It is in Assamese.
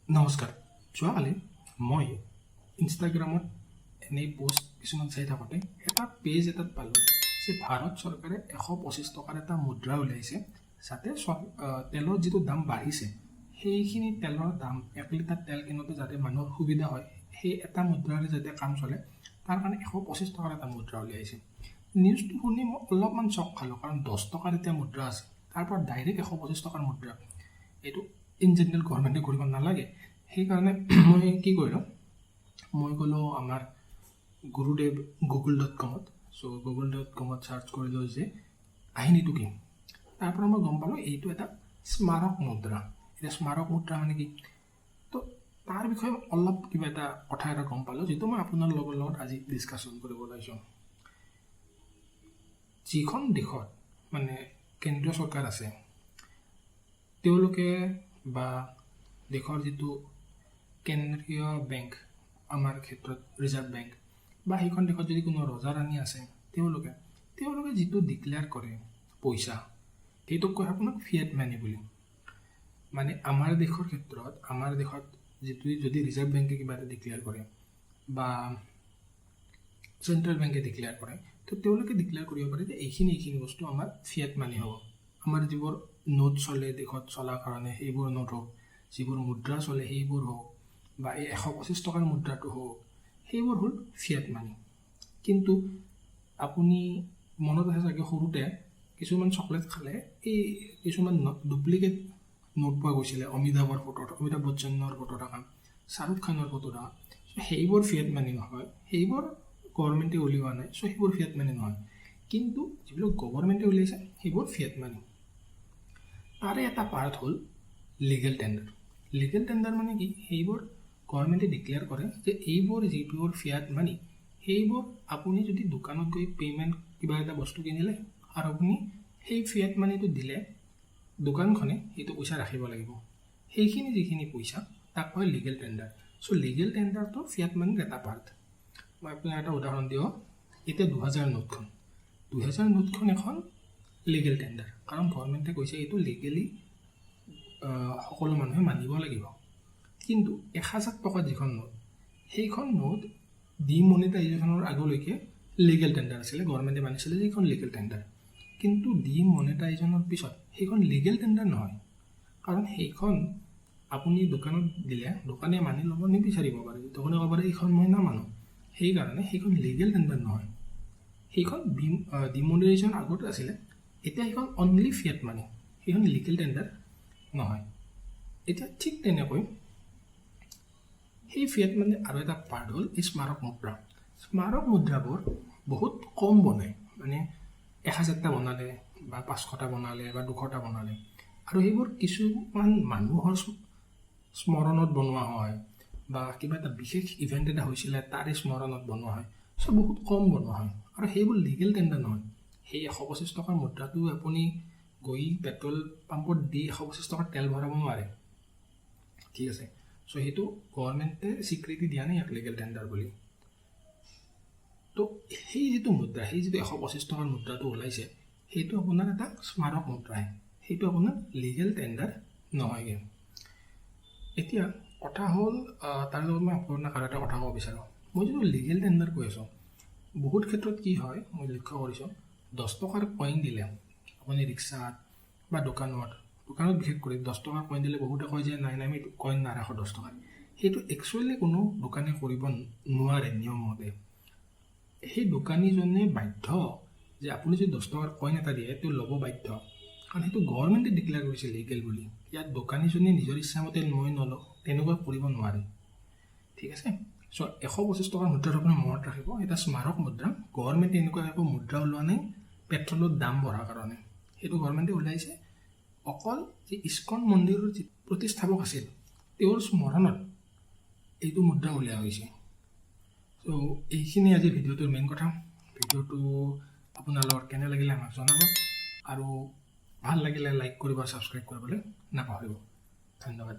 নমস্কাৰ। যোৱাকালি মই ইনষ্টাগ্ৰামত এনেই পোষ্ট কিছুমান চাই থাকোঁতে এটা পেজ এটাত পালোঁ যে ভাৰত চৰকাৰে 125 টকাৰ এটা মুদ্ৰা উলিয়াইছে যাতে তেলৰ যিটো দাম বাঢ়িছে সেইখিনি তেলৰ দাম 1 লিটাৰ তেল কিনোতে যাতে মানুহৰ সুবিধা হয় সেই এটা মুদ্ৰাৰে যাতে কাম চলে তাৰ কাৰণে 125 টকাৰ এটা মুদ্ৰা উলিয়াইছে। নিউজটো শুনি মই অলপমান চক খালোঁ, কাৰণ 10 টকাৰ এতিয়া মুদ্ৰা আছে, তাৰ পৰা ডাইৰেক্ট 125 টকাৰ মুদ্ৰা এইটো ইন জেনেৰেল গভৰ্ণমেণ্টে কৰিব নালাগে। সেইকাৰণে মই কি কৰিলোঁ, মই গ'লোঁ আমাৰ গুৰুদেৱ google.com-ত। চ' google.com-ত চাৰ্চ কৰিলোঁ যে কাহিনীটো কি। তাৰ পৰা মই গম পালোঁ এইটো এটা স্মাৰক মুদ্ৰা। এতিয়া স্মাৰক মুদ্ৰা মানে কি, তো তাৰ বিষয়ে অলপ কিবা এটা কথা এটা গম পালোঁ, যিটো মই আপোনাৰ লগত আজি ডিছকাশ্যন কৰিব ওলাইছোঁ। যিখন দেশত মানে কেন্দ্ৰীয় চৰকাৰ আছে, তেওঁলোকে বা দেশৰ যিটো কেন্দ্ৰীয় বেংক, আমাৰ ক্ষেত্ৰত ৰিজাৰ্ভ বেংক, বা সেইখন দেশত যদি কোনো ৰজা ৰাণী আছে, তেওঁলোকে যিটো ডিক্লেয়াৰ কৰে পইচা, সেইটোক কয় আপোনাক ফিয়েট মানি বুলি। মানে আমাৰ দেশৰ ক্ষেত্ৰত, আমাৰ দেশত যদি ৰিজাৰ্ভ বেংকে কিবা এটা ডিক্লেয়াৰ কৰে বা চেণ্ট্ৰেল বেংকে ডিক্লেয়াৰ কৰে, তো তেওঁলোকে ডিক্লেয়াৰ কৰিব পাৰে যে এইখিনি বস্তু আমাৰ ফিয়েট মানি হ'ব। আমাৰ যিবোৰ নোট চলে দেশত চলাৰ কাৰণে, সেইবোৰ নোট হওক, যিবোৰ মুদ্ৰা চলে সেইবোৰ হওক, বা এই 125 টকাৰ মুদ্ৰাটো হওক, সেইবোৰ হ'ল ফিয়েট মানি। কিন্তু আপুনি মনত আছে চাগে, সৰুতে কিছুমান চকলেট খালে এই কিছুমান ডুপ্লিকেট নোট পোৱা গৈছিলে, অমিতাভ বচ্চনৰ ফটো থকা, শ্বাহৰুখ খানৰ ফটো থকা। সেইবোৰ ফিয়েট মানি নহয়, সেইবোৰ গভৰ্ণমেণ্টে উলিওৱা নাই, চ' সেইবোৰ ফিয়েট মানি নহয়। কিন্তু যিবিলাক গভৰ্ণমেণ্টে উলিয়াইছে সেইবোৰ ফিয়েট মানি। তাৰে এটা পাৰ্ট হ'ল লিগেল টেণ্ডাৰ। লিগেল টেণ্ডাৰ মানে কি, সেইবোৰ গভৰ্ণমেণ্টে ডিক্লেয়াৰ কৰে যে এইবোৰ যিবোৰ ফিয়াট মানি, সেইবোৰ আপুনি যদি দোকানত গৈ পে'মেণ্ট কিবা এটা বস্তু কিনিলে আৰু আপুনি সেই ফিয়াট মানিটো দিলে, দোকানখনে সেইটো পইচা ৰাখিব লাগিব। সেইখিনি যিখিনি পইচা তাক কয় লিগেল টেণ্ডাৰ। চ' লিগেল টেণ্ডাৰটো ফিয়াট মানিৰ এটা পাৰ্ট। মই আপোনাক এটা উদাহৰণ দিওঁ। এতিয়া 2000 নোটখন, 2000 নোটখন এখন লিগেল টেণ্ডাৰ, কাৰণ গভৰ্ণমেণ্টে কৈছে এইটো লিগেলি সকলো মানুহে মানিব লাগিব। কিন্তু 1000 টকা যিখন নোট, সেইখন নোট ডিমনিটাইজেশ্যনৰ আগলৈকে লিগেল টেণ্ডাৰ আছিলে, গভৰ্ণমেণ্টে মানিছিলে যে এইখন লিগেল টেণ্ডাৰ। কিন্তু ডিমনিটাইজেশ্যনৰ পিছত সেইখন লিগেল টেণ্ডাৰ নহয়, কাৰণ সেইখন আপুনি দোকানত দিলে দোকানে মানি ল'ব নিবিচাৰিব পাৰে, দোকানে ক'ব পাৰে এইখন মই নামানো। সেইকাৰণে সেইখন লিগেল টেণ্ডাৰ নহয়। সেইখন ডিমনিটাইজেশ্যন আগত আছিলে, এতিয়া সেইখন অনলি ফিয়েট মানি, সেইখন লিগেল টেণ্ডাৰ নহয়। এতিয়া ঠিক তেনেকৈ সেই ফিয়েট মানি আৰু এটা পাৰ্ট হ'ল এই স্মাৰক মুদ্ৰা। স্মাৰক মুদ্ৰাবোৰ বহুত কম বনায়, মানে 1000টা বনালে বা 500টা বনালে বা 200টা বনালে, আৰু সেইবোৰ কিছুমান মানুহৰ স্মৰণত বনোৱা হয় বা কিবা এটা বিশেষ ইভেণ্ট এটা হৈছিলে তাৰে স্মৰণত বনোৱা হয়। চ' বহুত কম বনোৱা হয়, আৰু সেইবোৰ লিগেল টেণ্ডাৰ নহয়। সেই 125 টকাৰ মুদ্ৰাটো আপুনি গৈ পেট্ৰল পাম্পত দি 125 টকাৰ তেল ভৰাব নোৱাৰে, ঠিক আছে। চ' সেইটো গভৰ্ণমেণ্টে স্বীকৃতি দিয়া নাই ইয়াক লিগেল টেণ্ডাৰ বুলি। তো সেই যিটো মুদ্ৰা, সেই যিটো 125 টকাৰ মুদ্ৰাটো ওলাইছে, সেইটো আপোনাৰ এটা স্মাৰক মুদ্ৰাই, সেইটো আপোনাৰ লিগেল টেণ্ডাৰ নহয়গৈ। এতিয়া কথা হ'ল, তাৰ লগত মই আপোনাক আৰু এটা কথা ক'ব বিচাৰোঁ। মই যিটো লিগেল টেণ্ডাৰ কৈ আছোঁ, বহুত ক্ষেত্ৰত কি হয় মই লক্ষ্য কৰিছোঁ, 10 টকাৰ কইন দিলে আপুনি ৰিক্সাত বা দোকানত বিশেষ কৰি 10 টকাৰ কইন দিলে বহুতে কয় যে নাই আমি কইন নাৰাখোঁ 10 টকাৰ। সেইটো একচুৱেলি কোনো দোকানে কৰিব নোৱাৰে নিয়মমতে। সেই দোকানীজনে বাধ্য যে আপুনি যদি 10 টকাৰ কইন এটা দিয়ে তেওঁ ল'ব বাধ্য, কাৰণ সেইটো গভৰ্ণমেণ্টে ডিক্লেয়াৰ কৰিছে লিগেল বুলি। ইয়াত দোকানীজনে নিজৰ ইচ্ছামতে মই নলওঁ তেনেকুৱা কৰিব নোৱাৰে, ঠিক আছে। চ' 125 টকাৰ মুদ্ৰাটো আপুনি মনত ৰাখিব, এটা স্মাৰক মুদ্ৰা। গভৰ্ণমেণ্টে এনেকুৱা একো মুদ্ৰা ওলোৱা নাই পেট্ৰলৰ দাম বঢ়াৰ কাৰণে। সেইটো গভৰ্ণমেণ্টে ওলাইছে অকল যে ইস্কন মন্দিৰৰ যি প্ৰতিষ্ঠাপক আছিল তেওঁৰ স্মৰণত এইটো মুদ্ৰা উলিওৱা হৈছে। চ' এইখিনি আজি ভিডিঅ'টোৰ মেইন কথা। ভিডিঅ'টো আপোনাৰ লগত কেনে লাগিলে আমাক জনাব, আৰু ভাল লাগিলে লাইক কৰিব, ছাবস্ক্ৰাইব কৰিবলৈ নাপাহৰিব। ধন্যবাদ।